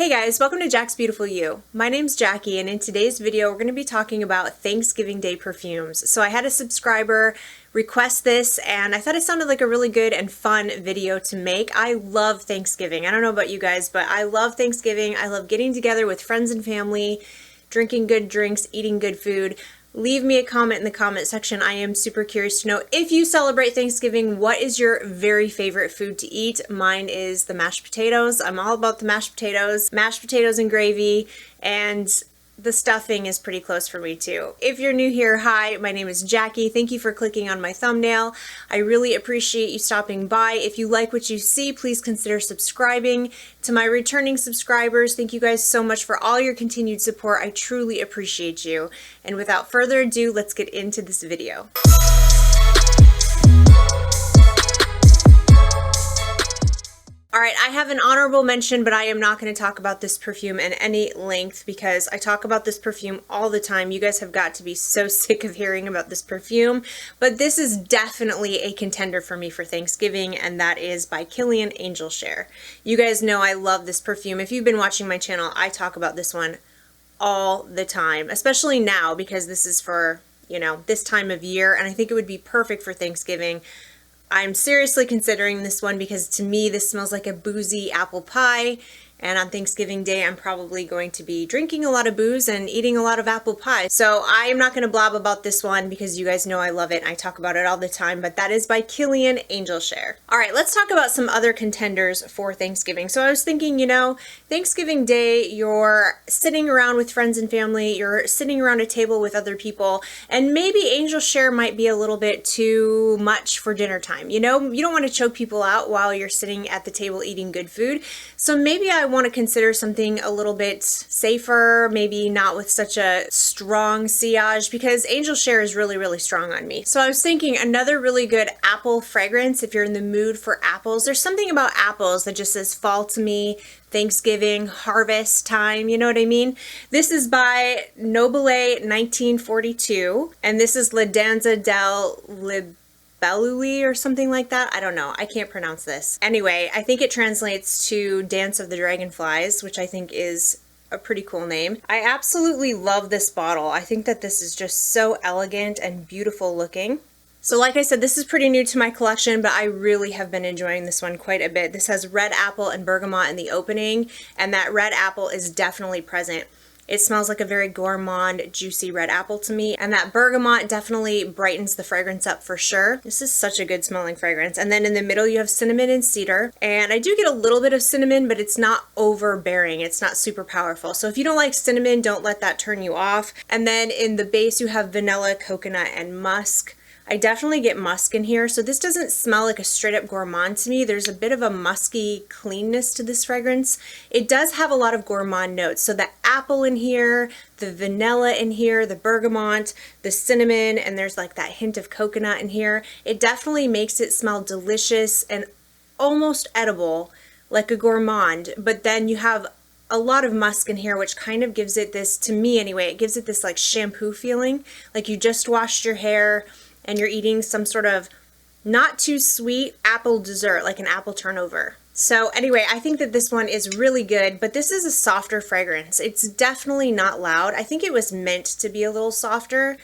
Hey guys, welcome to Jack's Beautiful You. My name's Jackie, and in today's video we're going to be talking about Thanksgiving Day perfumes. So I had a subscriber request this and I thought it sounded like a really good and fun video to make. I love Thanksgiving. I don't know about you guys, but I love Thanksgiving. I love getting together with friends and family, drinking good drinks, eating good food. Leave me a comment in the comment section. I am super curious to know if you celebrate Thanksgiving, what is your very favorite food to eat? Mine is the mashed potatoes. I'm all about the mashed potatoes and gravy, and the stuffing is pretty close for me too. If you're new here, hi, my name is Jackie. Thank you for clicking on my thumbnail. I really appreciate you stopping by. If you like what you see, please consider subscribing. To my returning subscribers, thank you guys so much for all your continued support. I truly appreciate you. And without further ado, let's get into this video. Alright, I have an honorable mention, but I am not going to talk about this perfume in any length because I talk about this perfume all the time. You guys have got to be so sick of hearing about this perfume, but this is definitely a contender for me for Thanksgiving, and that is by KILIAN Angel Share. You guys know I love this perfume. If you've been watching my channel, I talk about this one all the time, especially now because this is for, you know, this time of year, and I think it would be perfect for Thanksgiving. I'm seriously considering this one because to me this smells like a boozy apple pie, and on Thanksgiving Day I'm probably going to be drinking a lot of booze and eating a lot of apple pie. So I am not going to blab about this one because you guys know I love it and I talk about it all the time, but that is by KILIAN Angel Share. Alright, let's talk about some other contenders for Thanksgiving. So I was thinking, you know, Thanksgiving Day, you're sitting around with friends and family, you're sitting around a table with other people, and maybe Angel Share might be a little bit too much for dinner time. You know, you don't want to choke people out while you're sitting at the table eating good food. So maybe I want to consider something a little bit safer, maybe not with such a strong sillage, because Angel Share is really, really strong on me. So I was thinking another really good apple fragrance if you're in the mood for apples. There's something about apples that just says fall to me, Thanksgiving, harvest time, you know what I mean? This is by NOBILE 1942, and this is DANZA LIBELLULE or something like that. I don't know. I can't pronounce this. Anyway, I think it translates to Dance of the Dragonflies, which I think is a pretty cool name. I absolutely love this bottle. I think that this is just so elegant and beautiful looking. So like I said, this is pretty new to my collection, but I really have been enjoying this one quite a bit. This has red apple and bergamot in the opening, and that red apple is definitely present. It smells like a very gourmand, juicy red apple to me, and that bergamot definitely brightens the fragrance up for sure. This is such a good smelling fragrance. And then in the middle you have cinnamon and cedar, and I do get a little bit of cinnamon, but it's not overbearing. It's not super powerful. So if you don't like cinnamon, don't let that turn you off. And then in the base you have vanilla, coconut, and musk. I definitely get musk in here, so this doesn't smell like a straight up gourmand to me. There's a bit of a musky cleanness to this fragrance. It does have a lot of gourmand notes, so the apple in here, the vanilla in here, the bergamot, the cinnamon, and there's like that hint of coconut in here. It definitely makes it smell delicious and almost edible, like a gourmand, but then you have a lot of musk in here, which kind of gives it this, to me anyway, it gives it this like shampoo feeling, like you just washed your hair and you're eating some sort of not too sweet apple dessert, like an apple turnover. So anyway, I think that this one is really good, but this is a softer fragrance. It's definitely not loud. I think it was meant to be a little softer.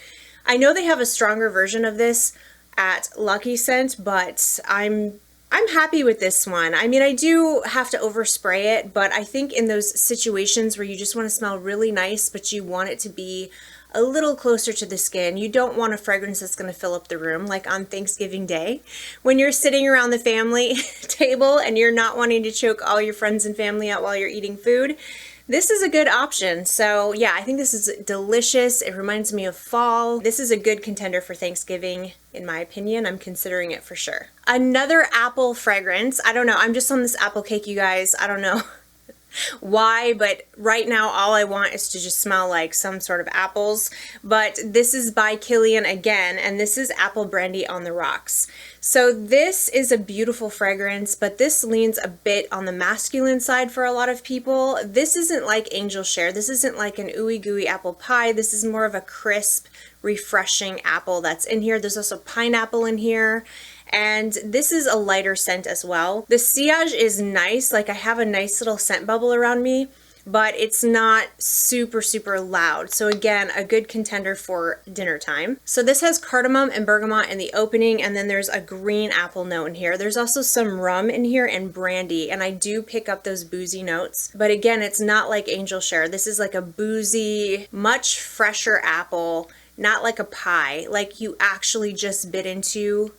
I know they have a stronger version of this at Lucky Scent, but I'm happy with this one. I mean, I do have to overspray it, but I think in those situations where you just want to smell really nice, but you want it to be a little closer to the skin. You don't want a fragrance that's going to fill up the room, like on Thanksgiving Day when you're sitting around the family table and you're not wanting to choke all your friends and family out while you're eating food. This is a good option. So yeah, I think this is delicious. It reminds me of fall. This is a good contender for Thanksgiving, in my opinion. I'm considering it for sure. Another apple fragrance. I don't know. I'm just on this apple cake, you guys. I don't know why, but right now all I want is to just smell like some sort of apples. But this is by KILIAN again, and this is Apple Brandy on the Rocks. So this is a beautiful fragrance, but this leans a bit on the masculine side for a lot of people. This isn't like Angel Share. This isn't like an ooey gooey apple pie. This is more of a crisp, refreshing apple that's in here. There's also pineapple in here. And this is a lighter scent as well. The sillage is nice, like I have a nice little scent bubble around me, but it's not super, super loud. So again, a good contender for dinner time. So this has cardamom and bergamot in the opening, and then there's a green apple note in here. There's also some rum in here and brandy, and I do pick up those boozy notes. But again, it's not like Angel Share. This is like a boozy, much fresher apple, not like a pie, like you actually just bit into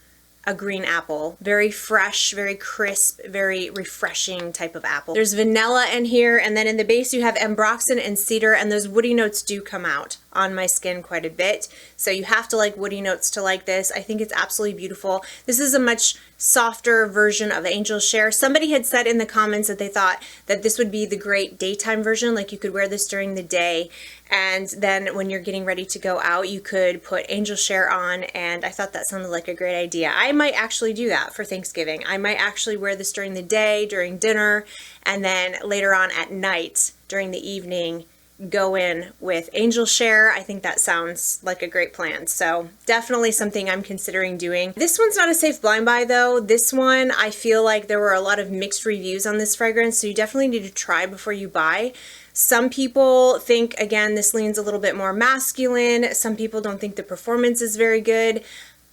a green apple. Very fresh, very crisp, very refreshing type of apple. There's vanilla in here, and then in the base you have ambroxan and cedar, and those woody notes do come out on my skin quite a bit. So you have to like woody notes to like this. I think it's absolutely beautiful. This is a much softer version of Angel Share. Somebody had said in the comments that they thought that this would be the great daytime version, like you could wear this during the day, and then when you're getting ready to go out you could put Angel Share on, and I thought that sounded like a great idea. I might actually do that for Thanksgiving. I might actually wear this during the day, during dinner, and then later on at night during the evening go in with Angel Share. I think that sounds like a great plan. So definitely something I'm considering doing. This one's not a safe blind buy though. This one, I feel like there were a lot of mixed reviews on this fragrance, so you definitely need to try before you buy. Some people think, again, this leans a little bit more masculine. Some people don't think the performance is very good.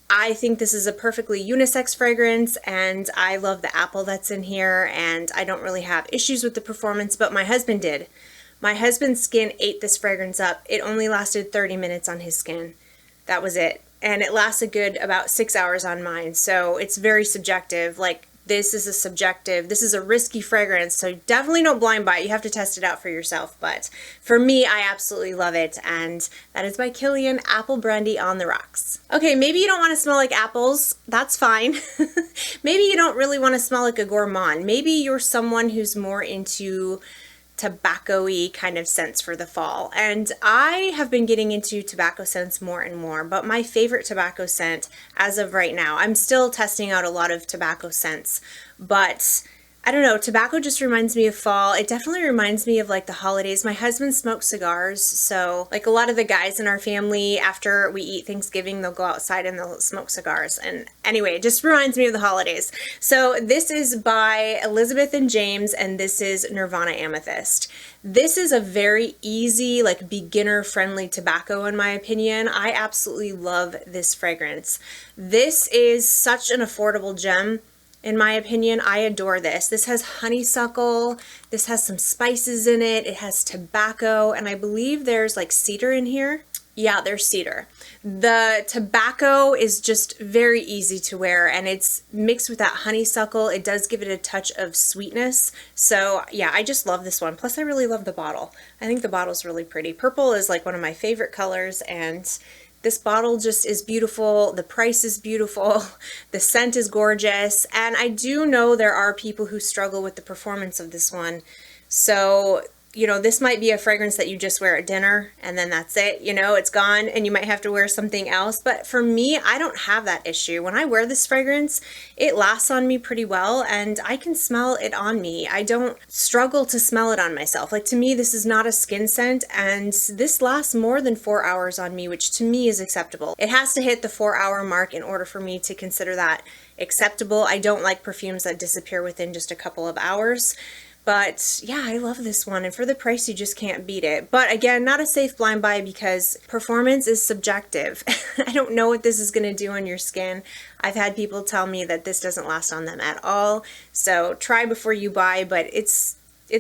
I think this is a perfectly unisex fragrance, and I love the apple that's in here, and I don't really have issues with the performance, but my husband did. My husband's skin ate this fragrance up. It only lasted 30 minutes on his skin. That was it. And it lasted good about 6 hours on mine. So it's very subjective. Like, this is a risky fragrance. So definitely don't blind buy it. You have to test it out for yourself. But for me, I absolutely love it. And that is by KILIAN, Apple Brandy on the Rocks. Okay, maybe you don't want to smell like apples. That's fine. Maybe you don't really want to smell like a gourmand. Maybe you're someone who's more into tobacco-y kind of scents for the fall, and I have been getting into tobacco scents more and more, but my favorite tobacco scent as of right now, I'm still testing out a lot of tobacco scents, but I don't know, tobacco just reminds me of fall. It definitely reminds me of like the holidays. My husband smokes cigars, so like a lot of the guys in our family, after we eat Thanksgiving, they'll go outside and they'll smoke cigars. And anyway, it just reminds me of the holidays. So this is by Elizabeth and James, and this is Nirvana Amethyst. This is a very easy, like beginner-friendly tobacco in my opinion. I absolutely love this fragrance. This is such an affordable gem. In my opinion, I adore this. This has honeysuckle, this has some spices in it, it has tobacco, and I believe there's like cedar in here. Yeah, there's cedar. The tobacco is just very easy to wear, and it's mixed with that honeysuckle. It does give it a touch of sweetness. So yeah, I just love this one. Plus I really love the bottle. I think the bottle's really pretty. Purple is like one of my favorite colors, and this bottle just is beautiful. The price is beautiful. The scent is gorgeous. And I do know there are people who struggle with the performance of this one. So, you know, this might be a fragrance that you just wear at dinner and then that's it. You know, it's gone and you might have to wear something else. But for me, I don't have that issue. When I wear this fragrance, it lasts on me pretty well and I can smell it on me. I don't struggle to smell it on myself. Like, to me, this is not a skin scent, and this lasts more than 4 hours on me, which to me is acceptable. It has to hit the 4-hour mark in order for me to consider that acceptable. I don't like perfumes that disappear within just a couple of hours. But yeah, I love this one, and for the price you just can't beat it. But again, not a safe blind buy because performance is subjective. I don't know what this is going to do on your skin. I've had people tell me that this doesn't last on them at all. So try before you buy, but it's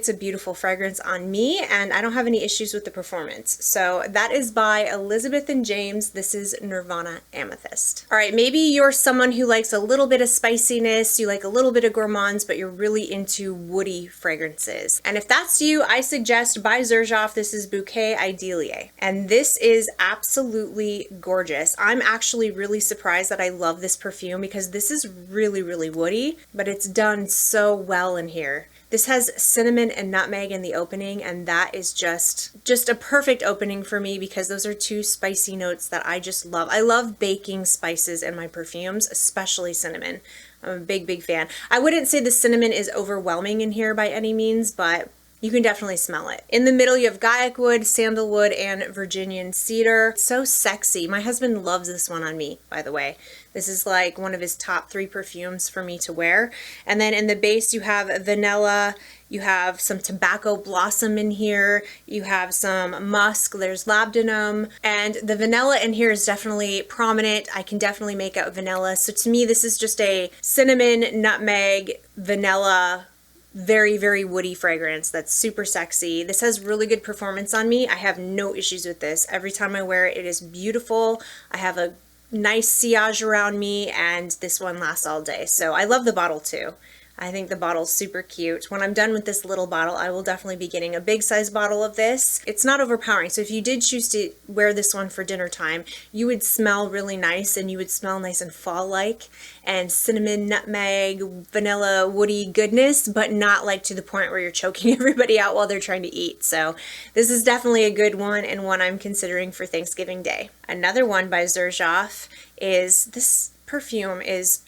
a beautiful fragrance on me, and I don't have any issues with the performance. So that is by Elizabeth and James. This is Nirvana Amethyst. All right, maybe you're someone who likes a little bit of spiciness, you like a little bit of gourmands, but you're really into woody fragrances. And if that's you, I suggest by Xerjoff, this is Bouquet Ideale. And this is absolutely gorgeous. I'm actually really surprised that I love this perfume because this is really, really woody, but it's done so well in here. This has cinnamon and nutmeg in the opening, and that is just a perfect opening for me because those are two spicy notes that I just love. I love baking spices in my perfumes, especially cinnamon. I'm a big, big fan. I wouldn't say the cinnamon is overwhelming in here by any means, but you can definitely smell it. In the middle, you have Gaiac wood, sandalwood, and Virginian cedar. So sexy. My husband loves this one on me, by the way. This is like one of his top 3 perfumes for me to wear. And then in the base, you have vanilla, you have some tobacco blossom in here, you have some musk, there's labdanum, and the vanilla in here is definitely prominent. I can definitely make out vanilla. So to me, this is just a cinnamon, nutmeg, vanilla, very, very woody fragrance that's super sexy. This has really good performance on me. I have no issues with this. Every time I wear it, it is beautiful. I have a nice sillage around me, and this one lasts all day. So I love the bottle too. I think the bottle's super cute. When I'm done with this little bottle, I will definitely be getting a big size bottle of this. It's not overpowering, so if you did choose to wear this one for dinner time, you would smell really nice, and you would smell nice and fall-like, and cinnamon, nutmeg, vanilla, woody goodness, but not like to the point where you're choking everybody out while they're trying to eat. So this is definitely a good one, and one I'm considering for Thanksgiving Day. Another one by Xerjoff is, this perfume is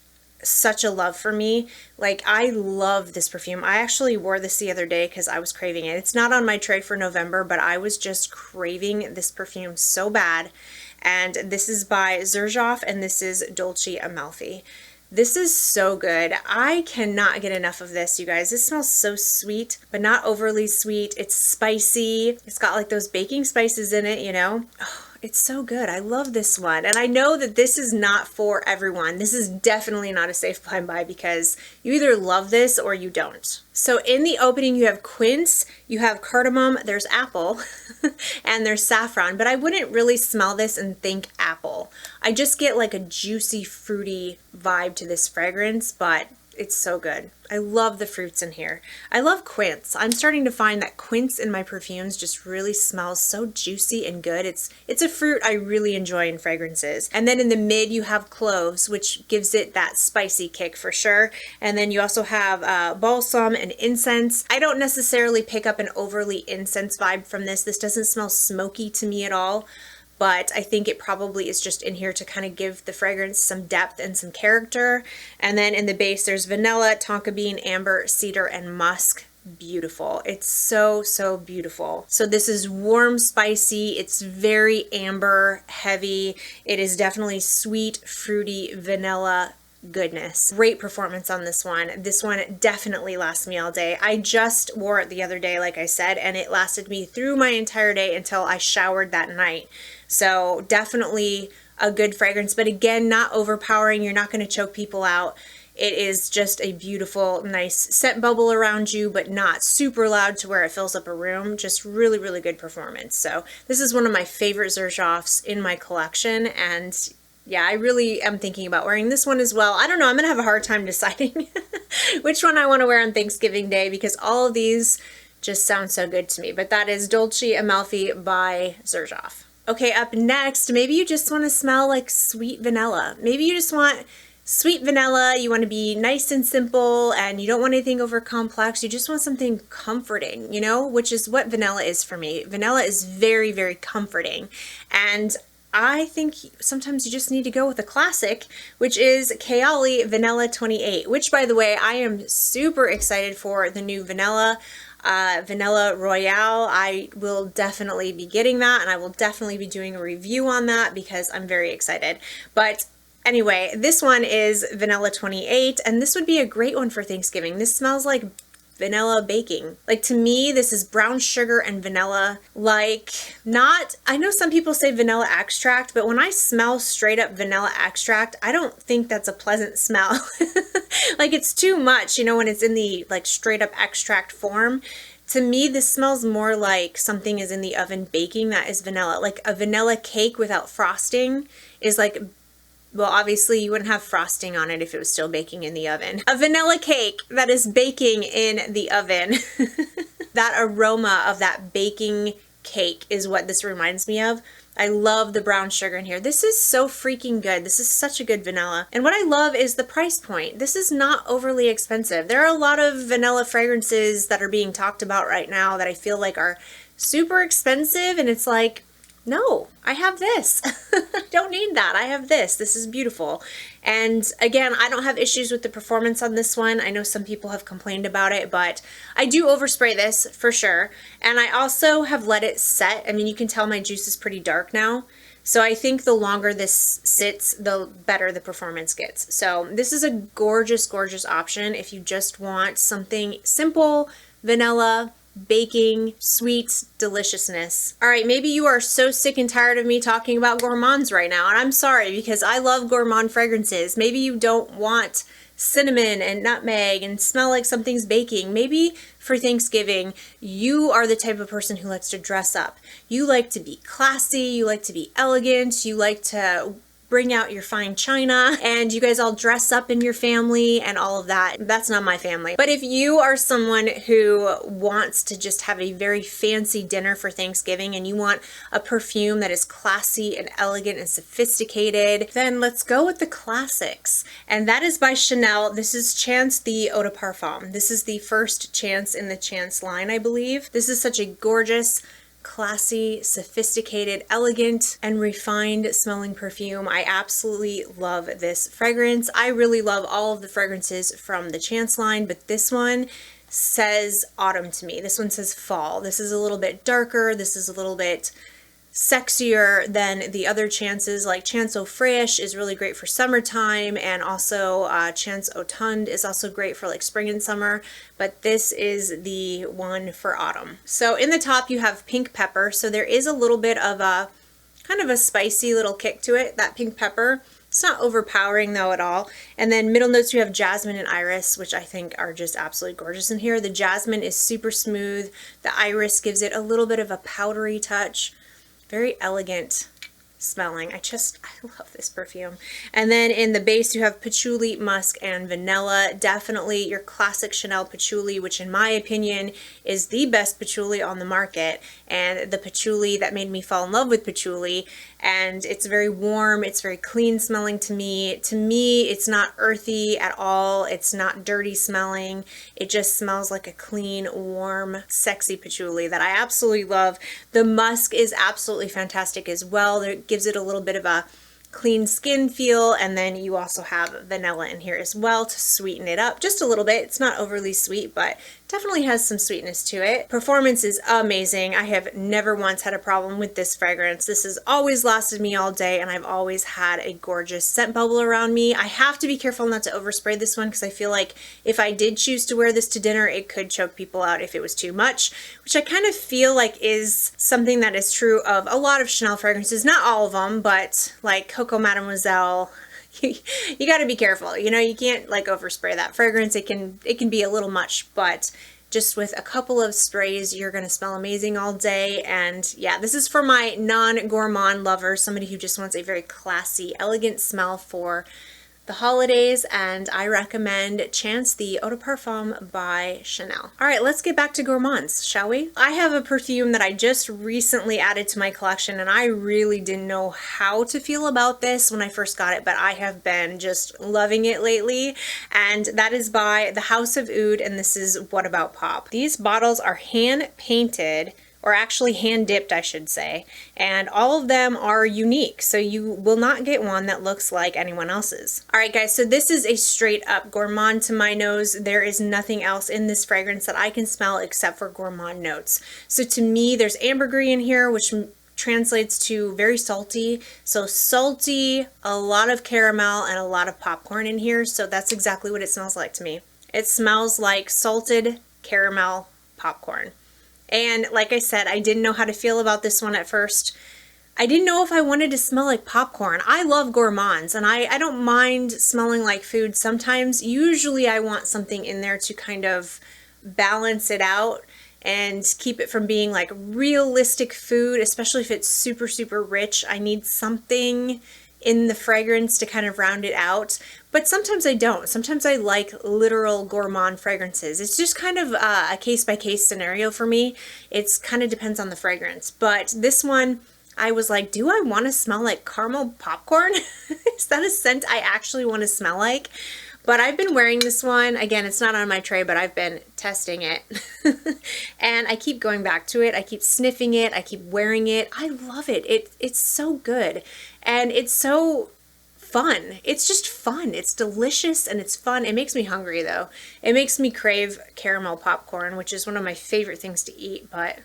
such a love for me. Like, I love this perfume. I actually wore this the other day because I was craving it. It's not on my tray for November, but I was just craving this perfume so bad. And this is by Xerjoff, and this is Dolce Amalfi. This is so good. I cannot get enough of this, you guys. This smells so sweet, but not overly sweet. It's spicy. It's got like those baking spices in it, you know? Oh, it's so good. I love this one. And I know that this is not for everyone. This is definitely not a safe blind buy because you either love this or you don't. So in the opening, you have quince, you have cardamom, there's apple, and there's saffron, but I wouldn't really smell this and think apple. I just get like a juicy, fruity vibe to this fragrance, but it's so good. I love the fruits in here. I love quince. I'm starting to find that quince in my perfumes just really smells so juicy and good. It's a fruit I really enjoy in fragrances. And then in the mid, you have cloves, which gives it that spicy kick for sure. And then you also have balsam and incense. I don't necessarily pick up an overly incense vibe from this. This doesn't smell smoky to me at all, but I think it probably is just in here to kind of give the fragrance some depth and some character. And then in the base, there's vanilla, tonka bean, amber, cedar, and musk. Beautiful. It's so, so beautiful. So this is warm, spicy. It's very amber, heavy. It is definitely sweet, fruity, vanilla goodness. Great performance on this one. This one definitely lasts me all day. I just wore it the other day, like I said, and it lasted me through my entire day until I showered that night. So definitely a good fragrance, but again, not overpowering. You're not going to choke people out. It is just a beautiful, nice scent bubble around you, but not super loud to where it fills up a room. Just really, really good performance. So this is one of my favorite Xerjoffs in my collection, and yeah, I really am thinking about wearing this one as well. I don't know, I'm gonna have a hard time deciding which one I want to wear on Thanksgiving Day because all of these just sound so good to me. But that is Dolce Amalfi by Xerjoff. Okay, up next, maybe you just want to smell like sweet vanilla. Maybe you just want sweet vanilla, you want to be nice and simple, and you don't want anything over complex. You just want something comforting, you know, which is what vanilla is for me. Vanilla is very, very comforting. And I think sometimes you just need to go with a classic, which is KAYALI Vanilla 28, which, by the way, I am super excited for the new Vanilla Royale. I will definitely be getting that, and I will definitely be doing a review on that because I'm very excited. But anyway, this one is Vanilla 28, and this would be a great one for Thanksgiving. This smells like vanilla baking. Like, to me, this is brown sugar and vanilla. Like, not, I know some people say vanilla extract, but when I smell straight up vanilla extract, I don't think that's a pleasant smell. Like, it's too much, you know, when it's in the like straight up extract form. To me, this smells more like something is in the oven baking that is vanilla. Like a vanilla cake without frosting is like, well, obviously you wouldn't have frosting on it if it was still baking in the oven. A vanilla cake that is baking in the oven. That aroma of that baking cake is what this reminds me of. I love the brown sugar in here. This is so freaking good. This is such a good vanilla. And what I love is the price point. This is not overly expensive. There are a lot of vanilla fragrances that are being talked about right now that I feel like are super expensive, and it's like, No, I have this. Don't need that. I have this. This is beautiful. And again, I don't have issues with the performance on this one. I know some people have complained about it, but I do overspray this for sure. And I also have let it set. I mean, you can tell my juice is pretty dark now. So I think the longer this sits, the better the performance gets. So this is a gorgeous, gorgeous option if you just want something simple, vanilla, baking, sweet deliciousness. All right, maybe you are so sick and tired of me talking about gourmands right now, and I'm sorry because I love gourmand fragrances. Maybe you don't want cinnamon and nutmeg and smell like something's baking. Maybe for Thanksgiving, you are the type of person who likes to dress up. You like to be classy, you like to be elegant, you like to bring out your fine china, and you guys all dress up in your family and all of that. That's not my family. But if you are someone who wants to just have a very fancy dinner for Thanksgiving and you want a perfume that is classy and elegant and sophisticated, then let's go with the classics. And that is by Chanel. This is Chance the Eau de Parfum. This is the first Chance in the Chance line, I believe. This is such a gorgeous, classy, sophisticated, elegant, and refined smelling perfume. I absolutely love this fragrance. I really love all of the fragrances from the Chance line, but this one says autumn to me. This one says fall. This is a little bit darker. This is a little bit sexier than the other Chances. Like Chance Eau Fraiche is really great for summertime, and also Chance Automne is also great for like spring and summer, but this is the one for autumn. So in the top you have pink pepper, so there is a little bit of a kind of a spicy little kick to it, that pink pepper. It's not overpowering though at all. And then middle notes you have jasmine and iris, which I think are just absolutely gorgeous in here. The jasmine is super smooth. The iris gives it a little bit of a powdery touch. Very elegant smelling. I love this perfume. And then in the base you have patchouli, musk, and vanilla. Definitely your classic Chanel patchouli, which in my opinion is the best patchouli on the market, and the patchouli that made me fall in love with patchouli. And it's very warm, it's very clean smelling to me. To me, it's not earthy at all. It's not dirty smelling. It just smells like a clean, warm, sexy patchouli that I absolutely love. The musk is absolutely fantastic as well. It gives it a little bit of a clean skin feel, and then you also have vanilla in here as well to sweeten it up just a little bit. It's not overly sweet, but definitely has some sweetness to it. Performance is amazing. I have never once had a problem with this fragrance. This has always lasted me all day, and I've always had a gorgeous scent bubble around me. I have to be careful not to overspray this one because I feel like if I did choose to wear this to dinner, it could choke people out if it was too much, which I kind of feel like is something that is true of a lot of Chanel fragrances. Not all of them, but like Coco Mademoiselle, you got to be careful. You know, you can't like overspray that fragrance. It can be a little much, but just with a couple of sprays, you're going to smell amazing all day. And yeah, this is for my non-gourmand lover, somebody who just wants a very classy, elegant smell for the holidays, and I recommend Chance the Eau de Parfum by Chanel. All right, let's get back to gourmands, shall we? I have a perfume that I just recently added to my collection, and I really didn't know how to feel about this when I first got it, but I have been just loving it lately, and that is by the House of Oud, and this is What About Pop. These bottles are hand painted, or actually hand dipped, I should say, and all of them are unique, so you will not get one that looks like anyone else's. All right guys, so this is a straight up gourmand to my nose. There is nothing else in this fragrance that I can smell except for gourmand notes. So to me, there's ambergris in here, which translates to very salty. So salty, a lot of caramel, and a lot of popcorn in here, so that's exactly what it smells like to me. It smells like salted caramel popcorn. And like I said, I didn't know how to feel about this one at first. I didn't know if I wanted to smell like popcorn. I love gourmands, and I don't mind smelling like food sometimes. Usually I want something in there to kind of balance it out and keep it from being like realistic food, especially if it's super, super rich. I need something in the fragrance to kind of round it out, but sometimes I don't. Sometimes I like literal gourmand fragrances. It's just kind of a case-by-case scenario for me. It's kind of depends on the fragrance, but this one, I was like, do I want to smell like caramel popcorn? Is that a scent I actually want to smell like? But I've been wearing this one. Again, it's not on my tray, but I've been testing it. And I keep going back to it. I keep sniffing it. I keep wearing it. I love it. It's so good. And it's so fun. It's just fun. It's delicious and it's fun. It makes me hungry though. It makes me crave caramel popcorn, which is one of my favorite things to eat, but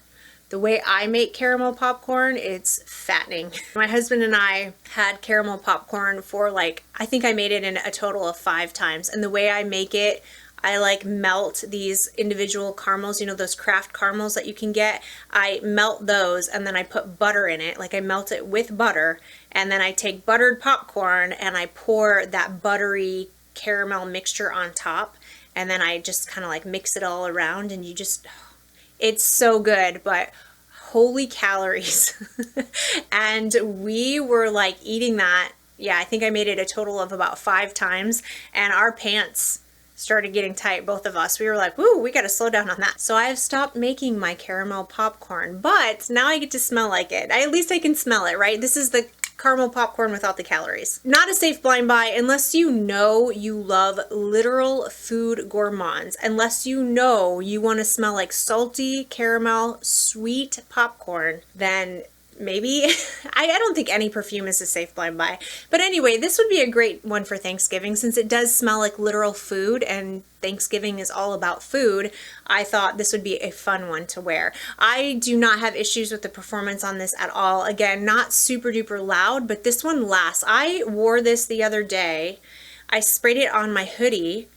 the way I make caramel popcorn, it's fattening. My husband and I had caramel popcorn for like, I think I made it in a total of 5 times. And the way I make it, I like melt these individual caramels, you know, those craft caramels that you can get. I melt those and then I put butter in it. Like I melt it with butter and then I take buttered popcorn and I pour that buttery caramel mixture on top. And then I just kind of like mix it all around and you just, it's so good, but holy calories. And we were like eating that. Yeah, I think I made it a total of about 5 times and our pants started getting tight, both of us. We were like, woo, we got to slow down on that. So I've stopped making my caramel popcorn, but now I get to smell like it. At least I can smell it, right? This is the caramel popcorn without the calories. Not a safe blind buy unless you know you love literal food gourmands. Unless you know you want to smell like salty caramel sweet popcorn, then maybe. I don't think any perfume is a safe blind buy. But anyway, this would be a great one for Thanksgiving since it does smell like literal food and Thanksgiving is all about food. I thought this would be a fun one to wear. I do not have issues with the performance on this at all. Again, not super duper loud, but this one lasts. I wore this the other day. I sprayed it on my hoodie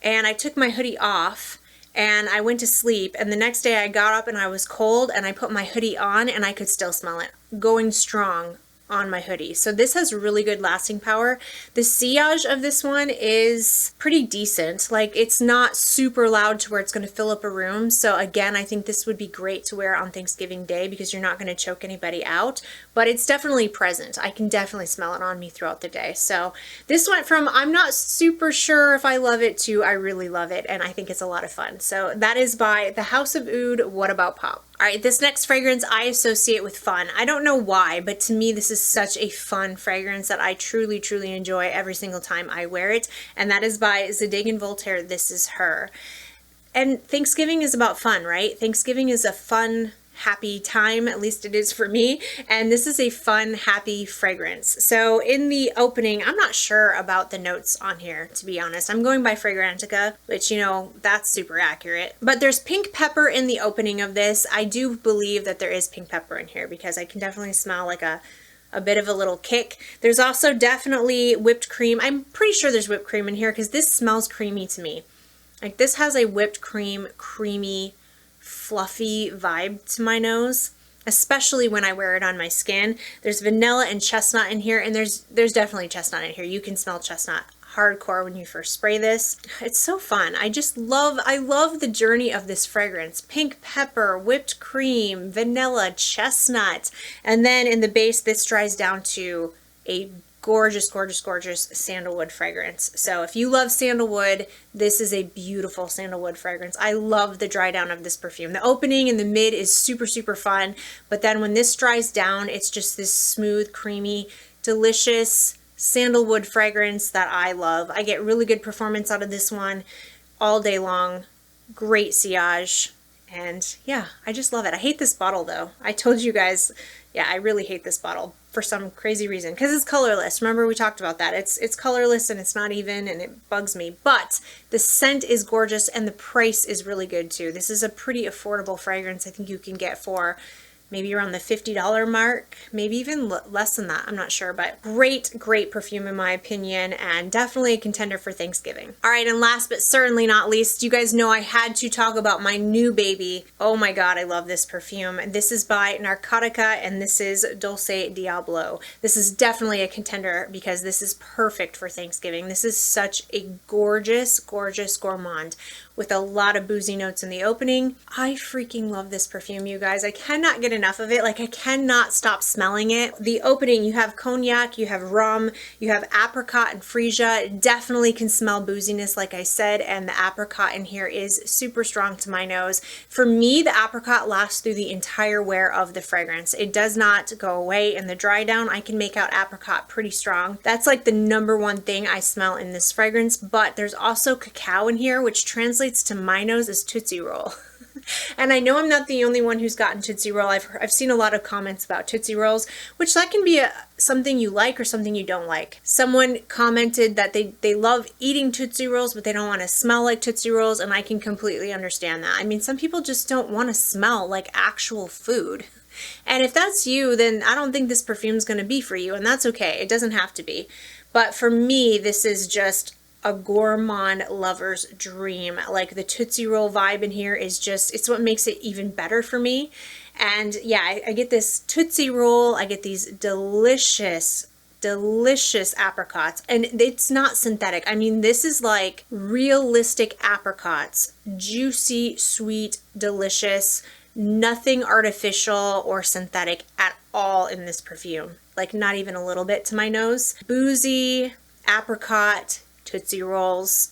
and I took my hoodie off and I went to sleep, and the next day I got up and I was cold and I put my hoodie on and I could still smell it going strong on my hoodie. So this has really good lasting power. The sillage of this one is pretty decent. Like it's not super loud to where it's going to fill up a room. So again, I think this would be great to wear on Thanksgiving Day because you're not going to choke anybody out, but it's definitely present. I can definitely smell it on me throughout the day. So this went from I'm not super sure if I love it to I really love it and I think it's a lot of fun. So that is by the House of Oud. What About Pop? All right, this next fragrance I associate with fun. I don't know why, but to me this is such a fun fragrance that I truly, truly enjoy every single time I wear it. And that is by Zadig and Voltaire. This is Her. And Thanksgiving is about fun, right? Thanksgiving is a fun, happy time, at least it is for me. And this is a fun, happy fragrance. So in the opening, I'm not sure about the notes on here, to be honest. I'm going by Fragrantica, which, you know, that's super accurate. But there's pink pepper in the opening of this. I do believe that there is pink pepper in here because I can definitely smell like a bit of a little kick. There's also definitely whipped cream. I'm pretty sure there's whipped cream in here because this smells creamy to me. Like this has a whipped cream, creamy, fluffy vibe to my nose, especially when I wear it on my skin. There's vanilla and chestnut in here, and there's definitely chestnut in here. You can smell chestnut hardcore when you first spray this. It's so fun. I love the journey of this fragrance. Pink pepper, whipped cream, vanilla, chestnut, and then in the base this dries down to a gorgeous, gorgeous, gorgeous sandalwood fragrance. So if you love sandalwood, this is a beautiful sandalwood fragrance. I love the dry down of this perfume. The opening and the mid is super, super fun, but then when this dries down, it's just this smooth, creamy, delicious sandalwood fragrance that I love. I get really good performance out of this one all day long. Great sillage. And yeah, I just love it. I hate this bottle though. I told you guys, yeah, I really hate this bottle for some crazy reason because it's colorless. Remember we talked about that. It's colorless and it's not even and it bugs me. But the scent is gorgeous and the price is really good too. This is a pretty affordable fragrance I think you can get for maybe around the $50 mark, maybe even less than that, I'm not sure, but great, great perfume in my opinion, and definitely a contender for Thanksgiving. All right, and last but certainly not least, you guys know I had to talk about my new baby. Oh my God, I love this perfume. This is by NARCOTICA, and this is Dolce Diablo. This is definitely a contender because this is perfect for Thanksgiving. This is such a gorgeous, gorgeous gourmand with a lot of boozy notes in the opening. I freaking love this perfume, you guys. I cannot get enough of it. Like, I cannot stop smelling it. The opening, you have cognac, you have rum, you have apricot and freesia. Definitely can smell booziness, like I said, and the apricot in here is super strong to my nose. For me, the apricot lasts through the entire wear of the fragrance. It does not go away in the dry down. I can make out apricot pretty strong. That's like the number one thing I smell in this fragrance, but there's also cacao in here, which translates to my nose as Tootsie Roll. And I know I'm not the only one who's gotten Tootsie Roll. I've seen a lot of comments about Tootsie Rolls, which that can be something you like or something you don't like. Someone commented that they love eating Tootsie Rolls, but they don't want to smell like Tootsie Rolls, and I can completely understand that. I mean, some people just don't want to smell like actual food. And if that's you, then I don't think this perfume is going to be for you, and that's okay. It doesn't have to be. But for me, this is just a gourmand lover's dream. Like, the Tootsie Roll vibe in here is just, it's what makes it even better for me. And yeah, I get this Tootsie Roll, I get these delicious apricots, and it's not synthetic. I mean, this is like realistic apricots, juicy, sweet, delicious, nothing artificial or synthetic at all in this perfume. Like, not even a little bit to my nose. Boozy, apricot, Tootsie Rolls,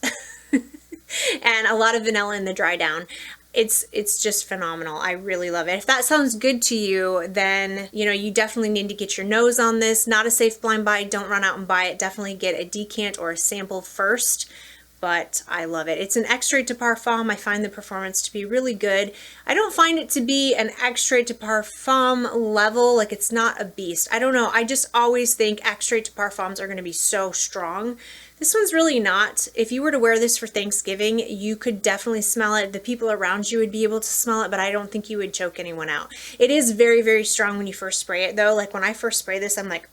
and a lot of vanilla in the dry down. It's just phenomenal. I really love it. If that sounds good to you, then, you know, you definitely need to get your nose on this. Not a safe blind buy. Don't run out and buy it. Definitely get a decant or a sample first. But I love it. It's an extrait de parfum. I find the performance to be really good. I don't find it to be an extrait de parfum level, like it's not a beast. I don't know. I just always think extrait de parfums are going to be so strong. This one's really not. If you were to wear this for Thanksgiving, you could definitely smell it. The people around you would be able to smell it, but I don't think you would choke anyone out. It is very, very strong when you first spray it though. Like, when I first spray this, I'm like,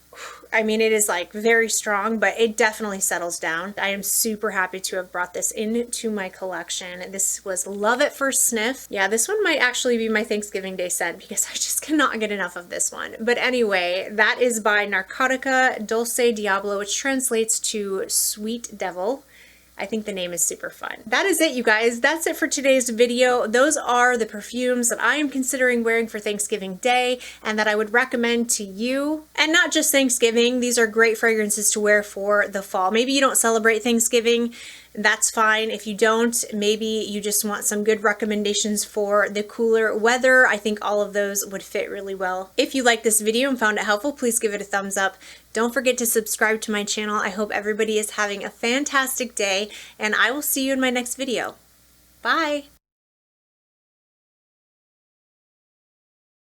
I mean, it is like very strong, but it definitely settles down. I am super happy to have brought this into my collection. This was love at first sniff. Yeah, this one might actually be my Thanksgiving Day scent because I just cannot get enough of this one. But anyway, that is by NARCOTICA Dolce Diablo, which translates to Sweet Devil. I think the name is super fun. That is it, you guys. That's it for today's video. Those are the perfumes that I am considering wearing for Thanksgiving Day and that I would recommend to you. And not just Thanksgiving, these are great fragrances to wear for the fall. Maybe you don't celebrate Thanksgiving, that's fine. If you don't, maybe you just want some good recommendations for the cooler weather. I think all of those would fit really well. If you liked this video and found it helpful, please give it a thumbs up. Don't forget to subscribe to my channel. I hope everybody is having a fantastic day, and I will see you in my next video. Bye!